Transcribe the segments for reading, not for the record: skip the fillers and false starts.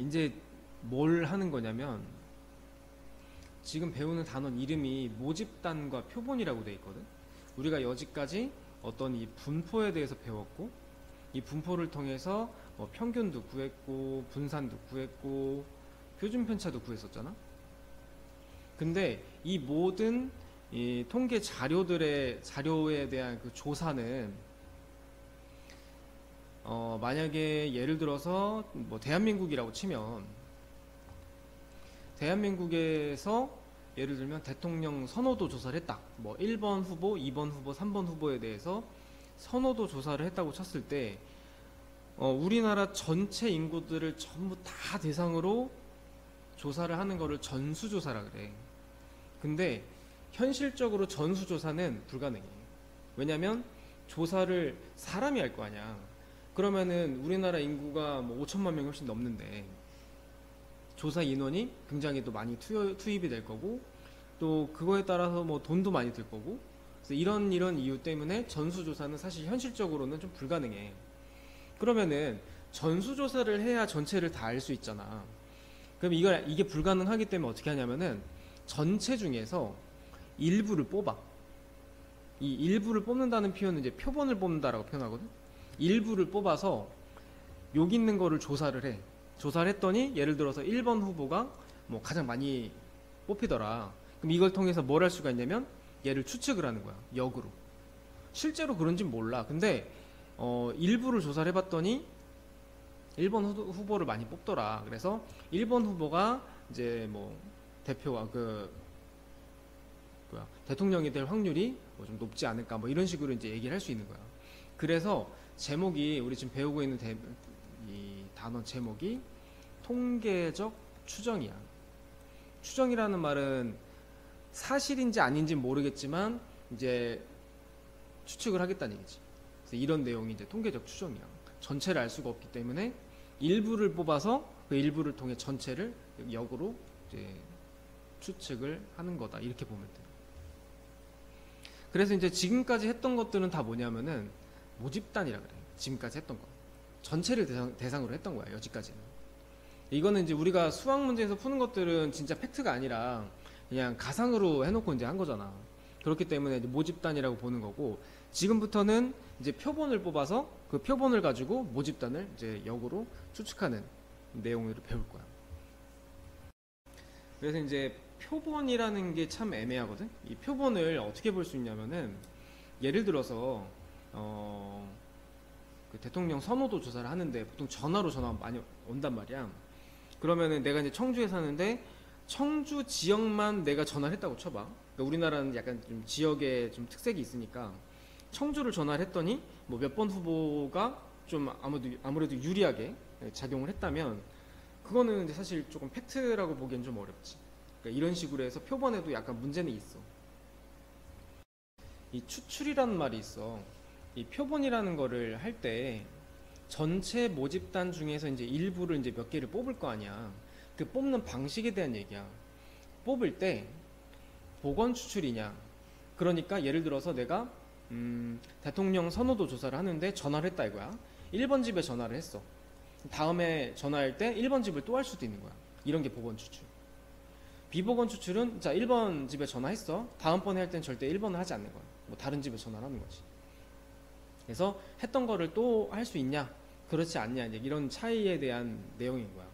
이제 뭘 하는 거냐면 지금 배우는 단원 이름이 모집단과 표본이라고 돼 있거든. 우리가 여지까지 어떤 이 분포에 대해서 배웠고, 이 분포를 통해서 뭐 평균도 구했고 분산도 구했고 표준 편차도 구했었잖아. 근데 이 모든 이 통계 자료에 대한 그 조사는 만약에 예를 들어서 뭐 대한민국이라고 치면 대한민국에서 예를 들면 대통령 선호도 조사를 했다. 뭐 1번 후보, 2번 후보, 3번 후보에 대해서 선호도 조사를 했다고 쳤을 때 우리나라 전체 인구들을 전부 다 대상으로 조사를 하는 거를 전수조사라 그래. 근데 현실적으로 전수조사는 불가능해. 왜냐면 조사를 사람이 할 거 아니야. 그러면은 우리나라 인구가 뭐 5천만 명이 훨씬 넘는데 조사 인원이 굉장히 또 많이 투입이 될 거고, 또 그거에 따라서 뭐 돈도 많이 들 거고, 그래서 이런 이유 때문에 전수조사는 사실 현실적으로는 좀 불가능해. 그러면은 전수조사를 해야 전체를 다 알 수 있잖아. 그럼 이게 불가능하기 때문에 어떻게 하냐면은 전체 중에서 일부를 뽑아. 이 일부를 뽑는다는 표현은 이제 표본을 뽑는다라고 표현하거든. 일부를 뽑아서 여기 있는 거를 조사를 해. 조사를 했더니 예를 들어서 1번 후보가 뭐 가장 많이 뽑히더라. 그럼 이걸 통해서 뭘 할 수가 있냐면 얘를 추측을 하는 거야. 역으로. 실제로 그런진 몰라. 근데 일부를 조사를 해봤더니 1번 후보를 많이 뽑더라. 그래서 1번 후보가 이제 뭐 대표가 대통령이 될 확률이 뭐 좀 높지 않을까, 뭐 이런 식으로 이제 얘기를 할 수 있는 거야. 그래서 제목이 우리 지금 배우고 있는 이 단어 제목이 통계적 추정이야. 추정이라는 말은 사실인지 아닌지 모르겠지만 이제 추측을 하겠다는 얘기지. 그래서 이런 내용이 이제 통계적 추정이야. 전체를 알 수가 없기 때문에 일부를 뽑아서 그 일부를 통해 전체를 역으로 이제 추측을 하는 거다. 이렇게 보면 돼. 그래서 이제 지금까지 했던 것들은 다 뭐냐면은 모집단이라 그래. 지금까지 했던 거. 전체를 대상으로 했던 거야. 여기까지는. 이거는 이제 우리가 수학 문제에서 푸는 것들은 진짜 팩트가 아니라 그냥 가상으로 해놓고 이제 한 거잖아. 그렇기 때문에 이제 모집단이라고 보는 거고, 지금부터는 이제 표본을 뽑아서 그 표본을 가지고 모집단을 이제 역으로 추측하는 내용을 배울 거야. 그래서 이제 표본이라는 게 참 애매하거든. 이 표본을 어떻게 볼 수 있냐면은 예를 들어서 그 대통령 선호도 조사를 하는데 보통 전화로 전화가 많이 온단 말이야. 그러면은 내가 이제 청주에 사는데 청주 지역만 내가 전화를 했다고 쳐봐. 그러니까 우리나라는 약간 좀 지역에 좀 특색이 있으니까 청주를 전화를 했더니 뭐 몇 번 후보가 좀 아무래도 유리하게 작용을 했다면 그거는 이제 사실 조금 팩트라고 보기엔 좀 어렵지. 그러니까 이런 식으로 해서 표본에도 약간 문제는 있어. 이 추출이라는 말이 있어. 이 표본이라는 거를 할 때 전체 모집단 중에서 이제 일부를 이제 몇 개를 뽑을 거 아니야. 그 뽑는 방식에 대한 얘기야. 뽑을 때 보건 추출이냐. 그러니까 예를 들어서 내가 대통령 선호도 조사를 하는데 전화를 했다 이거야. 1번 집에 전화를 했어. 다음에 전화할 때 1번 집을 또 할 수도 있는 거야. 이런 게 보건 추출. 비보건 추출은 자 1번 집에 전화했어. 다음번에 할 땐 절대 1번을 하지 않는 거야. 뭐 다른 집에 전화를 하는 거지. 그래서 했던 거를 또 할 수 있냐 그렇지 않냐 이런 차이에 대한 내용인 거야.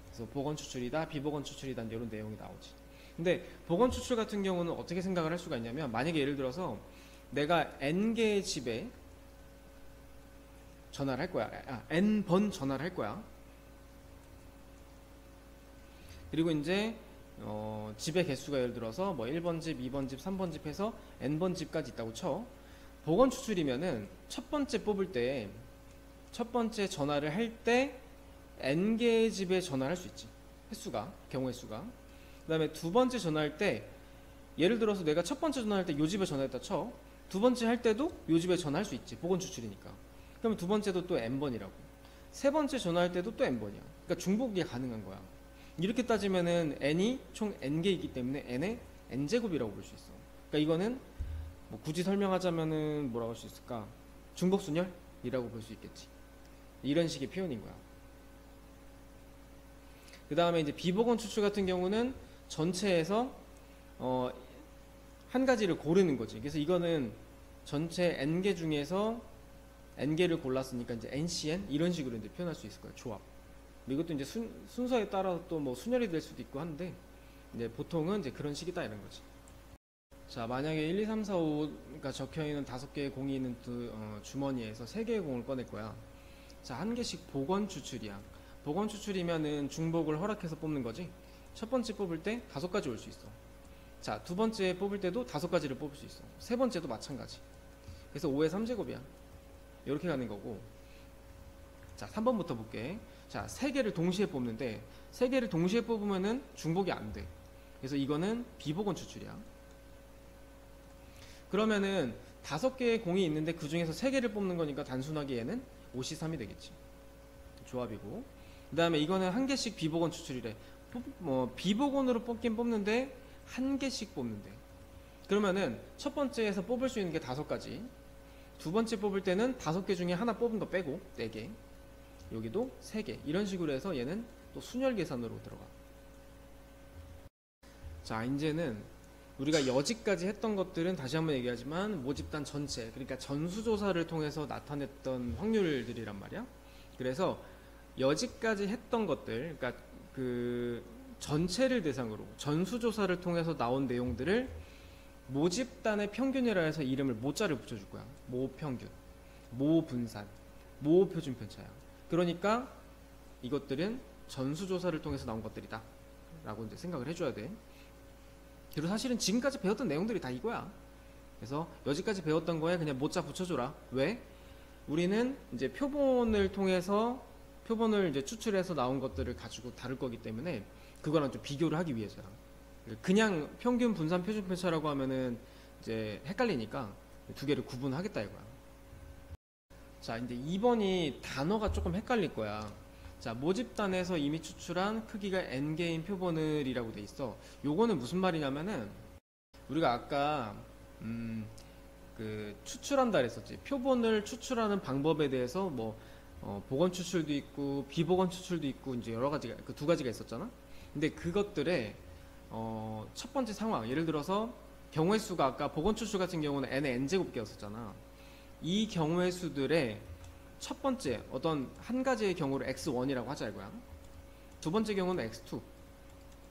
그래서 보건 추출이다 비보건 추출이다 이런 내용이 나오지. 근데 보건 추출 같은 경우는 어떻게 생각을 할 수가 있냐면, 만약에 예를 들어서 내가 n개의 집에 전화를 할 거야. n번 전화를 할 거야. 그리고 이제 집의 개수가 예를 들어서 뭐 1번 집, 2번 집, 3번 집 해서 n번 집까지 있다고 쳐. 보건 추출이면은 첫 번째 뽑을 때 첫 번째 전화를 할 때 n개의 집에 전화를 할 수 있지. 경우 횟수가. 그 다음에 두 번째 전화할 때 예를 들어서 내가 첫 번째 전화할 때 요 집에 전화했다 쳐. 두 번째 할 때도 요 집에 전화할 수 있지. 보건 추출이니까. 그러면 두 번째도 또 n번이라고. 세 번째 전화할 때도 또 n번이야. 그러니까 중복이 가능한 거야. 이렇게 따지면은 n이 총 n개이기 때문에 n의 n제곱이라고 볼 수 있어. 그러니까 이거는 뭐 굳이 설명하자면은 뭐라고 할 수 있을까? 중복순열이라고 볼 수 있겠지. 이런 식의 표현인 거야. 그 다음에 이제 비보건 추출 같은 경우는 전체에서 한 가지를 고르는 거지. 그래서 이거는 전체 n개 중에서 n개를 골랐으니까 이제 NCN 이런 식으로 이제 표현할 수 있을 거예요. 조합. 이것도 이제 순서에 따라서 또 뭐 순열이 될 수도 있고 한데 이제 보통은 이제 그런 식이다 이런 거지. 자, 만약에 1, 2, 3, 4, 5가 적혀 있는 5개의 공이 있는 주머니에서 3개의 공을 꺼낼 거야. 자, 한 개씩 복원 추출이야. 복원 추출이면은 중복을 허락해서 뽑는 거지. 첫 번째 뽑을 때 5가지 올 수 있어. 자, 두 번째 뽑을 때도 5가지를 뽑을 수 있어. 세 번째도 마찬가지. 그래서 5의 3제곱이야. 이렇게 가는 거고. 자, 3번부터 볼게. 자, 3개를 동시에 뽑는데 3개를 동시에 뽑으면은 중복이 안 돼. 그래서 이거는 비복원 추출이야. 그러면은 5개의 공이 있는데 그 중에서 3개를 뽑는 거니까 단순하게 얘는 5C3이 되겠지. 조합이고. 그 다음에 이거는 한 개씩 비복원 추출이래. 비복원으로 뽑긴 뽑는데 한 개씩 뽑는데. 그러면은 첫 번째에서 뽑을 수 있는 게 5가지. 두 번째 뽑을 때는 5개 중에 하나 뽑은 거 빼고 4개. 여기도 3개. 이런 식으로 해서 얘는 또 순열 계산으로 들어가. 자, 이제는 우리가 여지까지 했던 것들은 다시 한번 얘기하지만 모집단 전체, 그러니까 전수조사를 통해서 나타냈던 확률들이란 말이야. 그래서 여지까지 했던 것들, 그러니까 그 전체를 대상으로 전수조사를 통해서 나온 내용들을 모집단의 평균이라 해서 이름을 모자를 붙여줄 거야. 모평균, 모분산, 모표준편차야. 그러니까 이것들은 전수조사를 통해서 나온 것들이다 라고 이제 생각을 해줘야 돼. 그리고 사실은 지금까지 배웠던 내용들이 다 이거야. 그래서 여지까지 배웠던 거에 그냥 모자 붙여줘라. 왜? 우리는 이제 표본을 통해서 표본을 이제 추출해서 나온 것들을 가지고 다룰 거기 때문에 그거랑 좀 비교를 하기 위해서야. 그냥 평균, 분산, 표준 편차라고 하면은 이제 헷갈리니까 두 개를 구분하겠다 이거야. 자, 이제 2번이 단어가 조금 헷갈릴 거야. 자, 모집단에서 이미 추출한 크기가 n개인 표본을이라고 돼 있어. 요거는 무슨 말이냐면은 우리가 아까 그 추출한다 그랬었지. 표본을 추출하는 방법에 대해서 뭐 복원 추출도 있고 비복원 추출도 있고 이제 여러 가지가 그 두 가지가 있었잖아. 근데 그것들의 첫 번째 상황, 예를 들어서 경우의 수가 아까 복원 추출 같은 경우는 n의 n제곱계였었잖아. 이 경우의 수들의 첫 번째 어떤 한 가지의 경우를 x1이라고 하자 이거야. 두 번째 경우는 x2.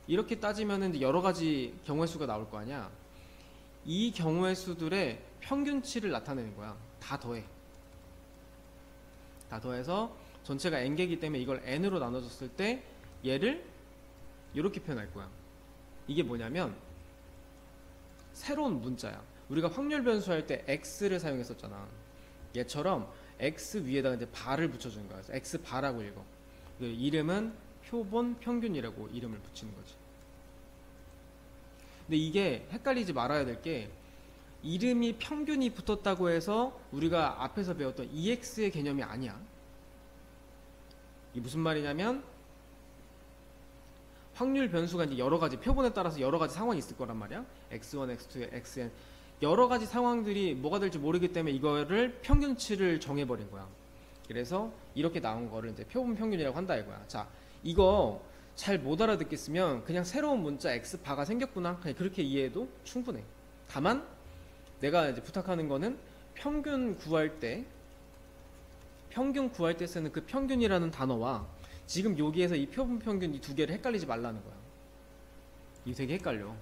이렇게 따지면은 여러 가지 경우의 수가 나올 거 아니야. 이 경우의 수들의 평균치를 나타내는 거야. 다 더해. 다 더해서 전체가 n개이기 때문에 이걸 n으로 나눠줬을 때 얘를 이렇게 표현할 거야. 이게 뭐냐면 새로운 문자야. 우리가 확률 변수할 때 x를 사용했었잖아. 얘처럼 x 위에다가 이제 바를 붙여주는 거야. 그래서 x 바라고 읽어. 그 이름은 표본 평균이라고 이름을 붙이는 거지. 근데 이게 헷갈리지 말아야 될 게 이름이 평균이 붙었다고 해서 우리가 앞에서 배웠던 EX의 개념이 아니야. 이게 무슨 말이냐면 확률 변수가 이제 여러 가지 표본에 따라서 여러 가지 상황이 있을 거란 말이야. x1, x2, xn 여러 가지 상황들이 뭐가 될지 모르기 때문에 이거를 평균치를 정해버린 거야. 그래서 이렇게 나온 거를 이제 표본 평균이라고 한다 이거야. 자, 이거 잘 못 알아듣겠으면 그냥 새로운 문자 x바가 생겼구나 그냥 그렇게 이해해도 충분해. 다만 내가 이제 부탁하는 거는 평균 구할 때 쓰는 그 평균이라는 단어와 지금 여기에서 이 표본 평균 이 두 개를 헷갈리지 말라는 거야. 이게 되게 헷갈려.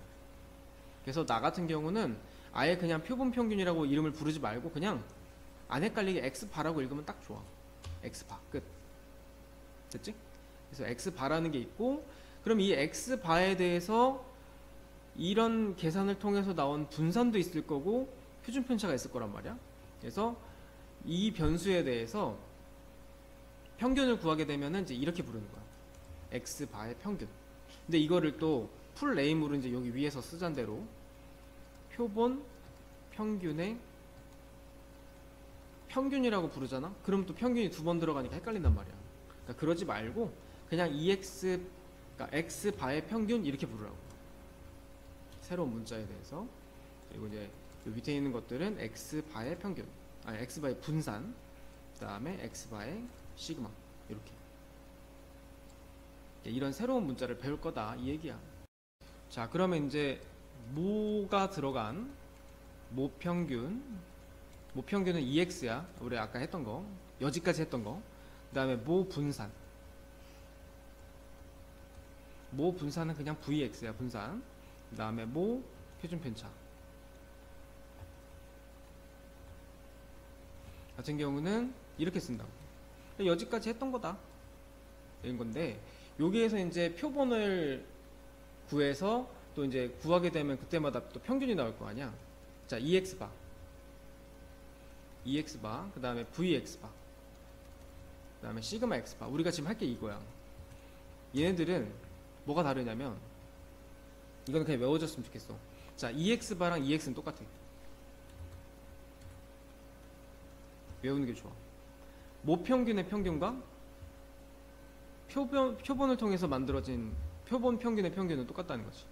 그래서 나 같은 경우는 아예 그냥 표본 평균이라고 이름을 부르지 말고 그냥 안 헷갈리게 x바라고 읽으면 딱 좋아. x바 끝. 됐지? 그래서 x바라는 게 있고 그럼 이 x바에 대해서 이런 계산을 통해서 나온 분산도 있을 거고 표준 편차가 있을 거란 말이야. 그래서 이 변수에 대해서 평균을 구하게 되면은 이제 이렇게 부르는 거야. x바의 평균. 근데 이거를 또 풀 네임으로 이제 여기 위에서 쓰잔 대로 표본 평균의 평균이라고 부르잖아. 그럼 또 평균이 두 번 들어가니까 헷갈린단 말이야. 그러니까 그러지 말고 그냥 그러니까 x바의 평균 이렇게 부르라고. 새로운 문자에 대해서. 그리고 이제 요 밑에 있는 것들은 x바의 평균, 아니 x바의 분산, 그 다음에 x바의 시그마 이렇게. 이런 새로운 문자를 배울 거다 이 얘기야. 자, 그러면 이제 모가 들어간 모평균은 EX야. 우리 아까 했던 거, 여지까지 했던 거. 그 다음에 모분산. 모분산은 그냥 VX야, 분산. 그 다음에 모표준편차 같은 경우는 이렇게 쓴다고. 여지까지 했던 거다 이런 건데, 여기에서 이제 표본을 구해서 또 이제 구하게 되면 그때마다 또 평균이 나올 거 아니야. 자, EX바, 그 다음에 VX바, 그 다음에 시그마 X바. 우리가 지금 할 게 이거야. 얘네들은 뭐가 다르냐면, 이건 그냥 외워졌으면 좋겠어. 자, EX바랑 EX는 똑같아. 외우는 게 좋아. 모평균의 평균과 표본을 통해서 만들어진 표본 평균의 평균은 똑같다는 거지.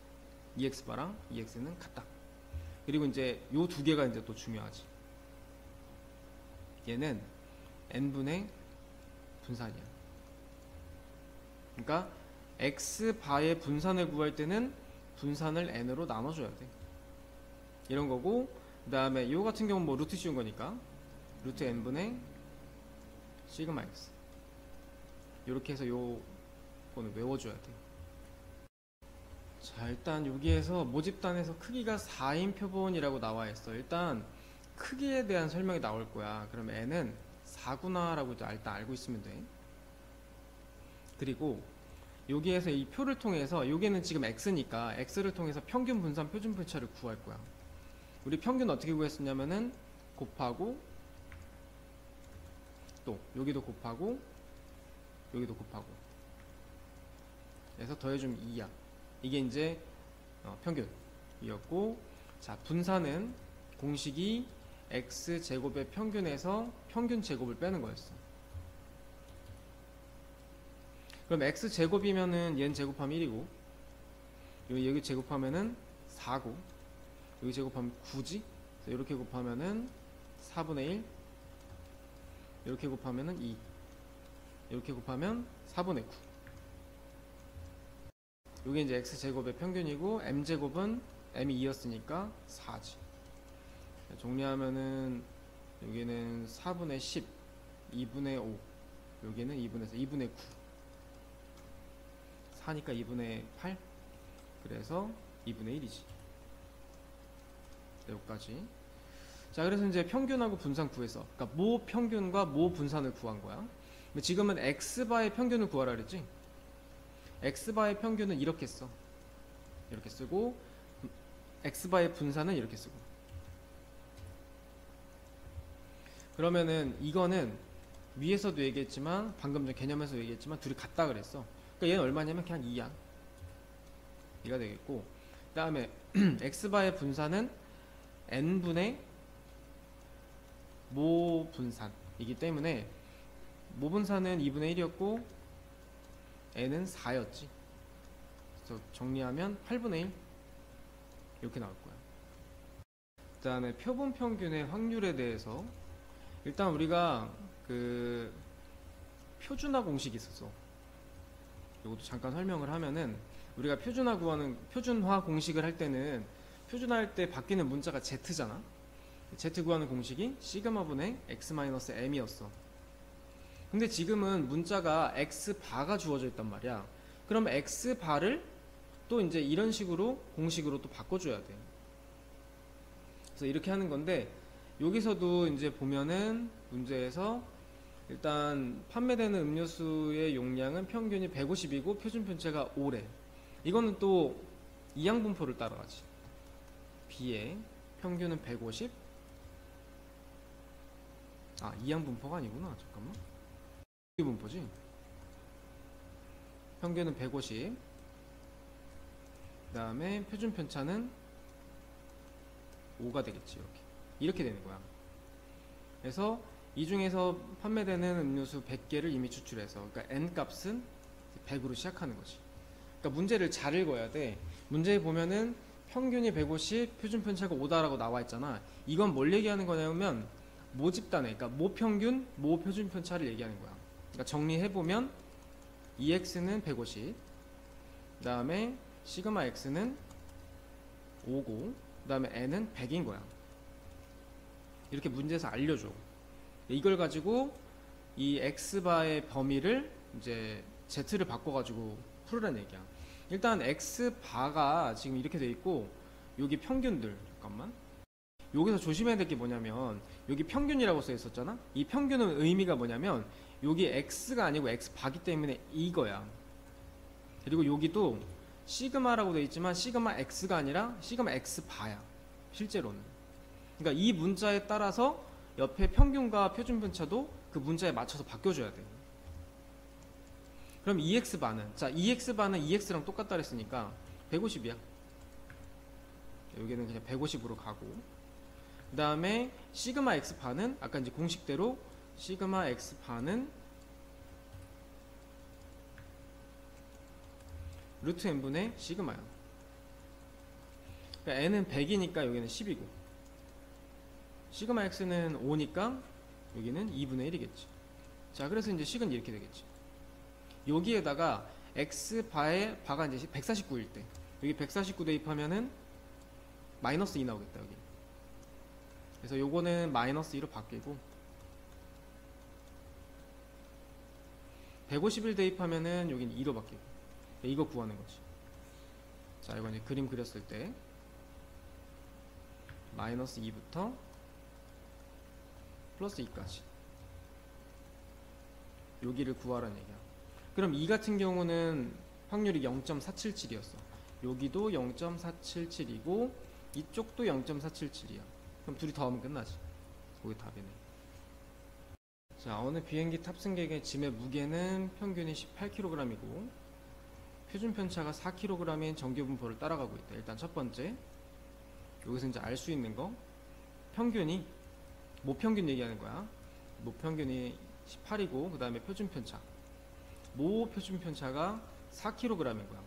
EX바랑 EX는 같다. 그리고 이제 요 두 개가 이제 또 중요하지. 얘는 n분의 분산이야. 그러니까 x바의 분산을 구할 때는 분산을 n으로 나눠줘야 돼. 이런 거고, 그 다음에 요 같은 경우는 뭐 루트 씌운 거니까 루트 n분의 시그마 x. 이렇게 해서 요거는 외워줘야 돼. 자, 일단 여기에서 모집단에서 크기가 4인 표본이라고 나와 있어. 일단 크기에 대한 설명이 나올 거야. 그러면 n은 4구나 라고 일단 알고 있으면 돼. 그리고 여기에서 이 표를 통해서, 여기는 지금 x니까 x를 통해서 평균 분산 표준 편차를 구할 거야. 우리 평균 어떻게 구했었냐면은 곱하고, 또 여기도 곱하고 여기도 곱하고 그래서 더해주면 2야. 이게 이제 평균이었고, 자, 분산은 공식이 x제곱의 평균에서 평균 제곱을 빼는 거였어. 그럼 x제곱이면은 얘는 제곱하면 1이고, 여기 제곱하면은 4고, 여기 제곱하면 9지? 이렇게 곱하면은 4분의 1, 이렇게 곱하면은 2, 이렇게 곱하면 4분의 9. 이게 이제 x제곱의 평균이고, m제곱은 m이 2였으니까 4지. 정리하면은 여기는 4분의 10, 2분의 5, 여기는 2분의 9. 4니까 2분의 8, 그래서 2분의 1이지. 여기까지. 자, 그래서 이제 평균하고 분산 구해서, 그러니까 모 평균과 모 분산을 구한 거야. 지금은 x바의 평균을 구하라 그랬지. x바의 평균은 이렇게 써. 이렇게 쓰고, x바의 분산은 이렇게 쓰고. 그러면은 이거는 위에서도 얘기했지만, 방금 전 개념에서 얘기했지만 둘이 같다 그랬어. 그러니까 얘는 얼마냐면 그냥 2야. 2가 되겠고, 그 다음에 x바의 분산은 n분의 모 분산이기 때문에 모분산은 2분의 1이었고 n은 4였지. 그래서 정리하면 8분의 1 이렇게 나올 거야. 그 다음에 표본 평균의 확률에 대해서, 일단 우리가 그 표준화 공식이 있었어. 이것도 잠깐 설명을 하면은, 우리가 표준화 공식을 할 때는, 표준화할 때 바뀌는 문자가 z잖아. z 구하는 공식이 시그마분의 x-m이었어. 근데 지금은 문자가 x바가 주어져 있단 말이야. 그럼 x바를 또 이제 이런 식으로 공식으로 또 바꿔줘야 돼. 그래서 이렇게 하는 건데, 여기서도 이제 보면은 문제에서 일단 판매되는 음료수의 용량은 평균이 150이고 표준 편차가 5래. 이거는 또 이항분포를 따라가지. B의 평균은 150. 아, 이항분포가 아니구나. 잠깐만. 분포지. 평균은 150. 그 다음에 표준 편차는 5가 되겠지. 이렇게 되는 거야. 그래서 이 중에서 판매되는 음료수 100개를 이미 추출해서, 그러니까 n 값은 100으로 시작하는 거지. 그러니까 문제를 잘 읽어야 돼. 문제에 보면은 평균이 150, 표준 편차가 5다라고 나와 있잖아. 이건 뭘 얘기하는 거냐면 모집단에, 그러니까 모평균, 모표준 편차를 얘기하는 거야. 그러니까 정리해 보면 EX는 150, 그 다음에 시그마 X는 5고, 그 다음에 N은 100인 거야. 이렇게 문제에서 알려줘. 이걸 가지고 이 X바의 범위를 이제 Z를 바꿔가지고 풀으라는 얘기야. 일단 X바가 지금 이렇게 돼 있고, 여기 평균들, 잠깐만. 여기서 조심해야 될 게 뭐냐면, 여기 평균이라고 써 있었잖아? 이 평균은 의미가 뭐냐면, 여기 X가 아니고 X바기 때문에 이거야. 그리고 여기도 시그마라고 돼 있지만, 시그마 X가 아니라 시그마 X바야. 실제로는. 그러니까 이 문자에 따라서 옆에 평균과 표준편차도 그 문자에 맞춰서 바뀌어줘야 돼. 그럼 EX바는, 자, EX바는 EX랑 똑같다 그랬으니까 150이야. 여기는 그냥 150으로 가고, 그 다음에 시그마 X바는 아까 이제 공식대로 시그마 X바는 루트 n분의 시그마야. 그러니까 n은 100이니까 여기는 10이고, 시그마 x는 5니까 여기는 2분의 1이겠지. 자, 그래서 이제 식은 이렇게 되겠지. 여기에다가 x 바의 바가 이제 149일 때, 여기 149 대입하면은 마이너스 2 나오겠다, 여기. 그래서 요거는 마이너스 2로 바뀌고, 151 대입하면은 여기는 2로 바뀌고. 이거 구하는 거지. 자, 이거 이제 그림 그렸을 때 마이너스 2부터 플러스 2까지 여기를 구하라는 얘기야. 그럼 이 같은 경우는 확률이 0.477이었어. 여기도 0.477이고 이쪽도 0.477이야. 그럼 둘이 더하면 끝나지. 그게 답이네. 자, 어느 비행기 탑승객의 짐의 무게는 평균이 18kg이고 표준 편차가 4kg인 정규 분포를 따라가고 있다. 일단 첫 번째, 여기서 이제 알 수 있는 거, 평균이 모평균 얘기하는 거야. 모평균이 18이고, 그 다음에 표준 편차, 모 표준 편차가 4kg인 거야.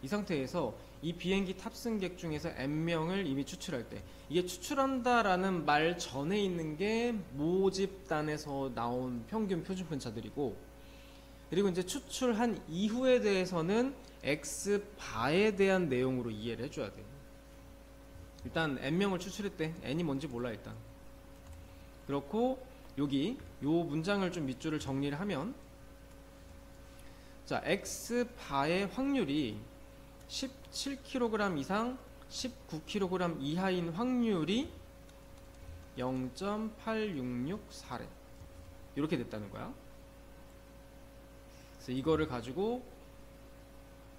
이 상태에서 이 비행기 탑승객 중에서 n명을 이미 추출할 때, 이게 추출한다라는 말 전에 있는 게 모집단에서 나온 평균 표준 편차들이고, 그리고 이제 추출한 이후에 대해서는 X바에 대한 내용으로 이해를 해줘야 돼. 일단 n명을 추출했대. n이 뭔지 몰라 일단. 그렇고 여기 요 문장을 좀 밑줄을 정리를 하면, 자, X바의 확률이 17kg 이상 19kg 이하인 확률이 0.8664래. 이렇게 됐다는 거야. 그래서 이거를 가지고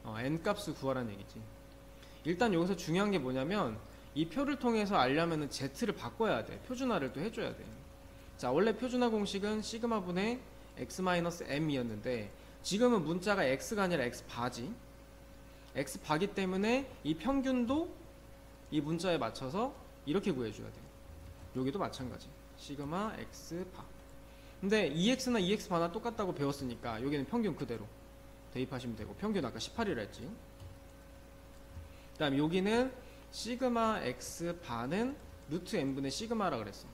n 값을 구하라는 얘기지. 일단 여기서 중요한 게 뭐냐면, 이 표를 통해서 알려면은 z를 바꿔야 돼. 표준화를 또 해줘야 돼. 자, 원래 표준화 공식은 시그마 분의 x-m이었는데 지금은 문자가 x가 아니라 x바지. x바기 때문에 이 평균도 이 문자에 맞춰서 이렇게 구해줘야 돼. 여기도 마찬가지. 시그마 x바. 근데 EX나 EX바나 똑같다고 배웠으니까 여기는 평균 그대로 대입하시면 되고, 평균 아까 18이라 했지. 그 다음에 여기는 시그마 X바는 루트 n분의 시그마라 그랬어.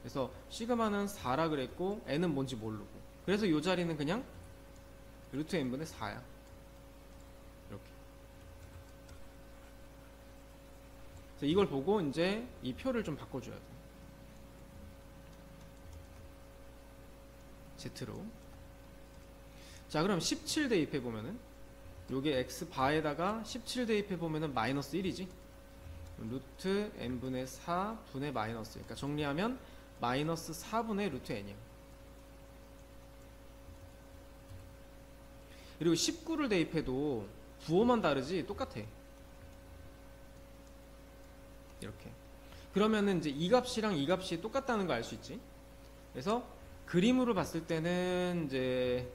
그래서 시그마는 4라 그랬고 n은 뭔지 모르고, 그래서 이 자리는 그냥 루트 n분의 4야. 이렇게. 그래서 이걸 보고 이제 이 표를 좀 바꿔줘야 돼. Z로. 자, 그럼 17 대입해보면은, 요게 X바에다가 17 대입해보면은 마이너스 1이지? 루트 n분의 4분의 마이너스. 그러니까 정리하면 마이너스 4분의 루트 n이야. 그리고 19를 대입해도 부호만 다르지 똑같아. 이렇게. 그러면은 이제 이 값이랑 이 값이 똑같다는 거 알 수 있지? 그래서 그림으로 봤을 때는 이제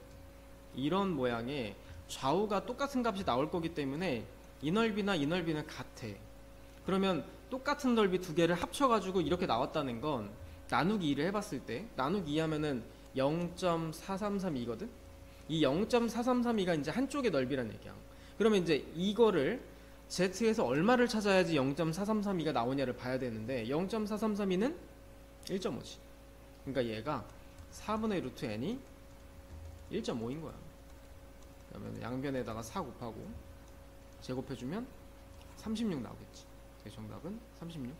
이런 모양의 좌우가 똑같은 값이 나올 거기 때문에 이 넓이나 이 넓이는 같아. 그러면 똑같은 넓이 두 개를 합쳐가지고 이렇게 나왔다는 건 나누기 2를 해봤을 때, 나누기 2 하면은 0.4332거든? 이 0.4332가 이제 한쪽의 넓이란 얘기야. 그러면 이제 이거를 Z에서 얼마를 찾아야지 0.4332가 나오냐를 봐야 되는데, 0.4332는 1.5지. 그러니까 얘가 4분의 루트 n이 1.5인 거야. 그러면 양변에다가 4 곱하고 제곱해주면 36 나오겠지. 정답은 36.